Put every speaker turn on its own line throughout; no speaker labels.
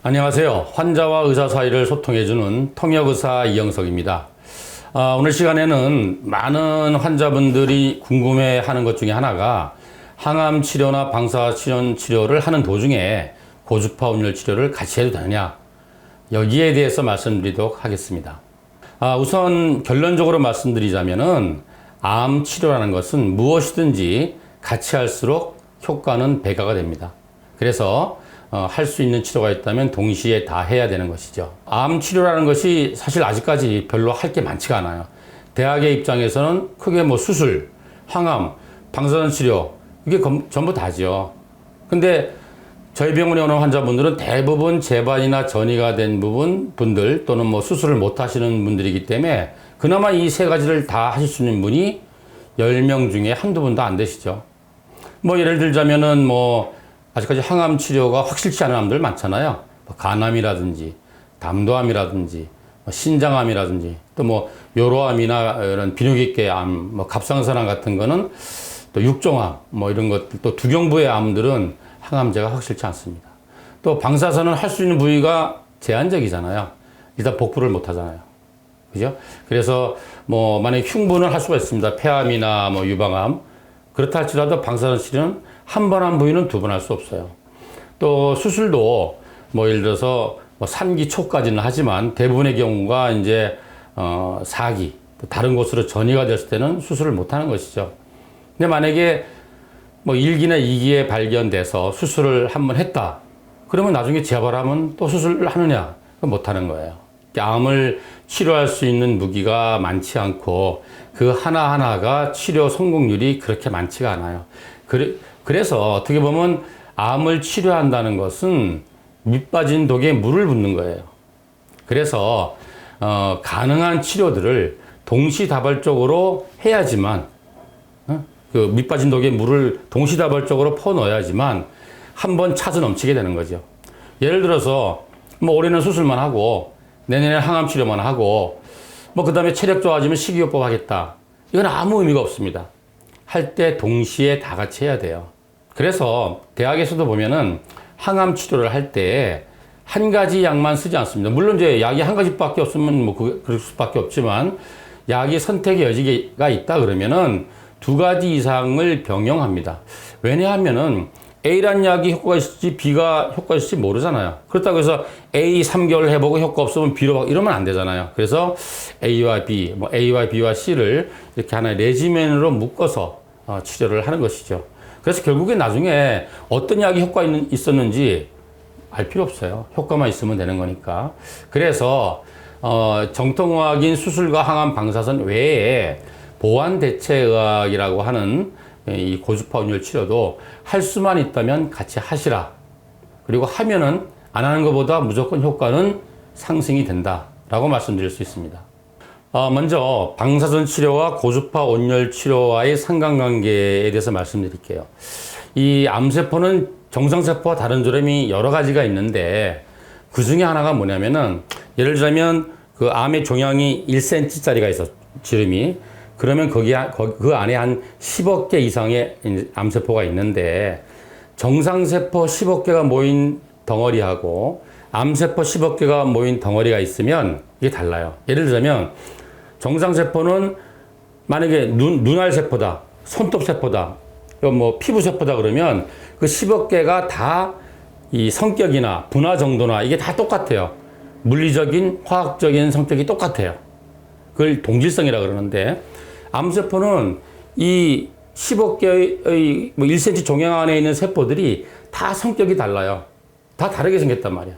안녕하세요. 환자와 의사 사이를 소통해주는 통역의사 이영석입니다. 오늘 시간에는 많은 환자분들이 궁금해하는 것 중에 하나가 항암 치료나 방사선 치료를 하는 도중에 고주파 온열 치료를 같이 해도 되느냐, 여기에 대해서 말씀드리도록 하겠습니다. 우선 결론적으로 말씀드리자면은 암 치료라는 것은 무엇이든지 같이 할수록 효과는 배가가 됩니다. 그래서 할 수 있는 치료가 있다면 동시에 다 해야 되는 것이죠. 암 치료라는 것이 사실 아직까지 별로 할 게 많지가 않아요. 대학의 입장에서는 크게 뭐 수술, 항암, 방사선 치료, 이게 전부 다죠. 근데 저희 병원에 오는 환자분들은 대부분 재발이나 전이가 된 분들 또는 뭐 수술을 못 하시는 분들이기 때문에 그나마 이 세 가지를 다 하실 수 있는 분이 10명 중에 한두 분도 안 되시죠. 뭐 예를 들자면은 아직까지 항암 치료가 확실치 않은 암들 많잖아요. 간암이라든지, 담도암이라든지, 신장암이라든지, 또 요로암이나 이런 비뇨기계 암, 갑상선암 같은 거는 또 육종암, 이런 것들, 또 두경부의 암들은 항암제가 확실치 않습니다. 또 방사선은 할 수 있는 부위가 제한적이잖아요. 일단 복부를 못 하잖아요. 그죠? 그래서 만약에 흉부는 할 수가 있습니다. 폐암이나 유방암. 그렇다 할지라도 방사선 치료는 한 번 한 부위는 두 번 할 수 없어요. 또 수술도 예를 들어서 3기 초까지는 하지만 대부분의 경우가 이제 4기, 다른 곳으로 전이가 됐을 때는 수술을 못 하는 것이죠. 근데 만약에 1기나 2기에 발견돼서 수술을 한번 했다. 그러면 나중에 재발하면 또 수술을 하느냐? 못 하는 거예요. 암을 치료할 수 있는 무기가 많지 않고 그 하나하나가 치료 성공률이 그렇게 많지가 않아요. 그래서 어떻게 보면 암을 치료한다는 것은 밑 빠진 독에 물을 붓는 거예요. 그래서 가능한 치료들을 동시다발적으로 해야지만 그 밑 빠진 독에 물을 동시다발적으로 퍼 넣어야지만 한번 차서 넘치게 되는 거죠. 예를 들어서 올해는 수술만 하고 내년에 항암 치료만 하고 그 다음에 체력 좋아지면 식이요법 하겠다. 이건 아무 의미가 없습니다. 할 때 동시에 다 같이 해야 돼요. 그래서 대학에서도 보면은 항암 치료를 할 때 한 가지 약만 쓰지 않습니다. 물론 이제 약이 한 가지밖에 없으면 그럴 수밖에 없지만 약이 선택의 여지가 있다 그러면은 두 가지 이상을 병용합니다. 왜냐하면은 A란 약이 효과가 있을지 B가 효과가 있을지 모르잖아요. 그렇다고 해서 A 3개월 해보고 효과 없으면 B로 이러면 안 되잖아요. 그래서 A와 B, A와 B와 C를 이렇게 하나의 레지멘으로 묶어서 치료를 하는 것이죠. 그래서 결국에 나중에 어떤 약이 효과 있었는지 알 필요 없어요. 효과만 있으면 되는 거니까. 그래서 정통의학인 수술과 항암 방사선 외에 보완대체의학이라고 하는 이 고주파 온열 치료도 할 수만 있다면 같이 하시라. 그리고 하면은 안 하는 것보다 무조건 효과는 상승이 된다라고 말씀드릴 수 있습니다. 먼저 방사선 치료와 고주파 온열 치료와의 상관관계에 대해서 말씀드릴게요. 이 암세포는 정상세포와 다른 점이 여러 가지가 있는데 그 중에 하나가 뭐냐면은 예를 들자면 그 암의 종양이 1cm짜리가 있어, 지름이. 그러면 그 안에 한 10억 개 이상의 암세포가 있는데 정상세포 10억 개가 모인 덩어리하고 암세포 10억 개가 모인 덩어리가 있으면 이게 달라요. 예를 들자면 정상세포는 만약에 눈알세포다, 손톱세포다, 피부세포다 그러면 그 10억 개가 다 이 성격이나 분화 정도나 이게 다 똑같아요. 물리적인, 화학적인 성격이 똑같아요. 그걸 동질성이라 그러는데 암세포는 이 10억 개의 1cm 종양 안에 있는 세포들이 다 성격이 달라요. 다 다르게 생겼단 말이야.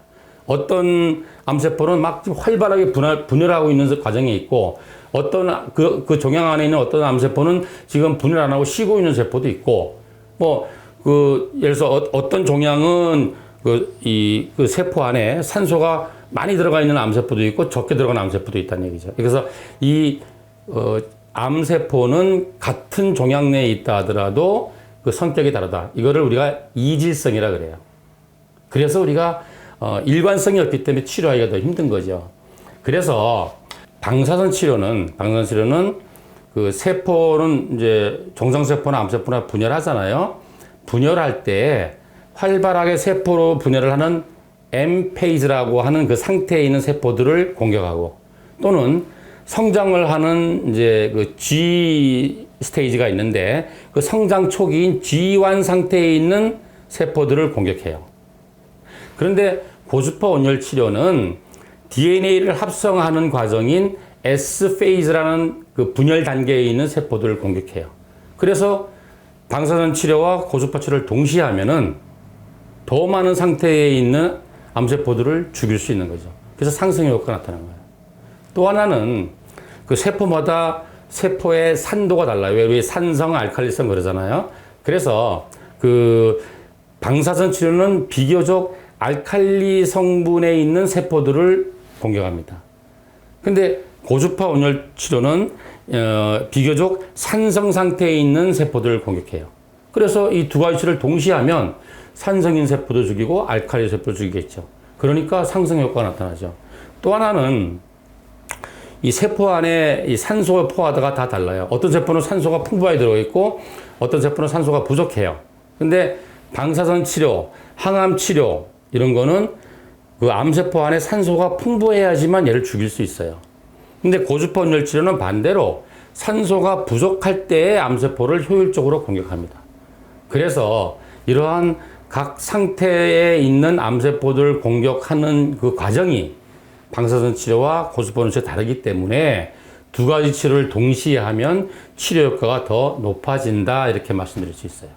어떤 암세포는 막 활발하게 분열하고 있는 과정에 있고 어떤 그 종양 안에 있는 어떤 암세포는 지금 분열 안 하고 쉬고 있는 세포도 있고 예를 들어서 어떤 종양은 그 세포 안에 산소가 많이 들어가 있는 암세포도 있고 적게 들어간 암세포도 있다는 얘기죠. 그래서 암세포는 같은 종양 내에 있다 하더라도 그 성격이 다르다. 이거를 우리가 이질성이라 그래요. 그래서 우리가 일관성이 없기 때문에 치료하기가 더 힘든 거죠. 그래서 방사선 치료는 그 세포는 이제 정상세포나 암세포나 분열하잖아요. 분열할 때 활발하게 세포로 분열을 하는 M 페이즈라고 하는 그 상태에 있는 세포들을 공격하고, 또는 성장을 하는 이제 그 G 스테이지가 있는데 그 성장 초기인 G1 상태에 있는 세포들을 공격해요. 그런데 고주파 온열 치료는 DNA를 합성하는 과정인 S 페이즈라는 그 분열 단계에 있는 세포들을 공격해요. 그래서 방사선 치료와 고주파 치료를 동시에 하면은 더 많은 상태에 있는 암세포들을 죽일 수 있는 거죠. 그래서 상승 효과가 나타나는 거예요. 또 하나는 그 세포마다 세포의 산도가 달라요. 왜 산성, 알칼리성 그러잖아요. 그래서 그 방사선 치료는 비교적 알칼리 성분에 있는 세포들을 공격합니다. 근데 고주파 온열 치료는 비교적 산성 상태에 있는 세포들을 공격해요. 그래서 이 두 가지 치료를 동시에 하면 산성인 세포도 죽이고 알칼리 세포도 죽이겠죠. 그러니까 상승 효과가 나타나죠. 또 하나는 이 세포 안에 이 산소의 포화도가 다 달라요. 어떤 세포는 산소가 풍부하게 들어있고 어떤 세포는 산소가 부족해요. 근데 방사선 치료, 항암 치료 이런 거는 그 암세포 안에 산소가 풍부해야지만 얘를 죽일 수 있어요. 근데 고주파 온열 치료는 반대로 산소가 부족할 때에 암세포를 효율적으로 공격합니다. 그래서 이러한 각 상태에 있는 암세포들을 공격하는 그 과정이 방사선 치료와 고주파 온열 치료가 다르기 때문에 두 가지 치료를 동시에 하면 치료 효과가 더 높아진다, 이렇게 말씀드릴 수 있어요.